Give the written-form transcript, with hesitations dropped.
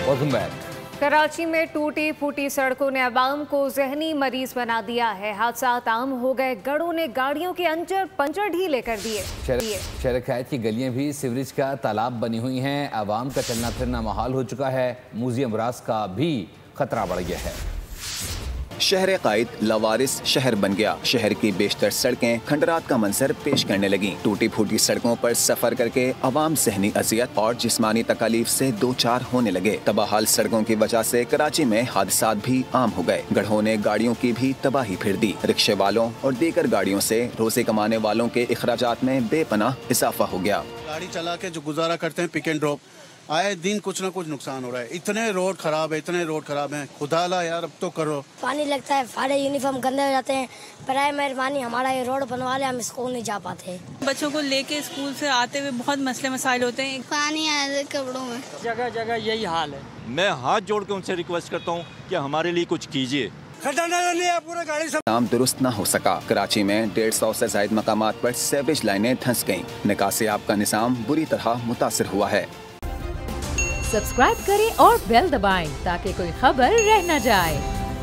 Welcome back. Karachi में टूटी फूटी सड़कों ने अवाम को जहनी मरीज बना दिया है। हादसा आम हो गए, गड़ों ने गाड़ियों के पंचर ढीले कर दिए। शहर खैत की गलियां भी सीवरेज का तालाब बनी हुई हैं। अवाम का चलना फिरना महाल हो चुका है। मूजी अमराज का भी खतरा बढ़ गया है। शहर कायद लवारिस शहर बन गया। शहर की बेशतर सड़कें खंडरात का मंजर पेश करने लगी। टूटी फूटी सड़कों पर सफर करके अवाम सहनी अजियत और जिस्मानी तकालीफ से दो चार होने लगे। तबाहाल सड़कों की वजह से कराची में हादसात भी आम हो गए। गढ़ों ने गाड़ियों की भी तबाही फिर दी। रिक्शे वालों और दीगर गाड़ियों से रोजे कमाने वालों के अखराजात में बेपनाह इजाफा हो गया। गाड़ी चला के जो गुजारा करते हैं पिक एंड ड्रॉप, आए दिन कुछ ना कुछ नुकसान हो रहा है। इतने रोड खराब है, खुदाला यार अब तो करो। पानी लगता है, सारे यूनिफॉर्म गंदे हो जाते हैं। बराए मेहरबानी हमारा ये रोड बनवा ले, हम स्कूल नहीं जा पाते। बच्चों को लेके स्कूल से आते हुए बहुत मसले मसाइल होते हैं। पानी आया कपड़ों में, जगह जगह यही हाल है। मैं हाथ जोड़ के उनसे रिक्वेस्ट करता हूँ कि हमारे लिए कुछ कीजिए। पूरा गाड़ी सब काम दुरुस्त न हो सका। कराची में 150 से ज्यादा मकामात पर सीवरेज लाइनें धंस गयीं। निकासी आब का निज़ाम बुरी तरह मुतासिर हुआ है। सब्सक्राइब करें और बेल दबाएं ताकि कोई खबर रह न जाए।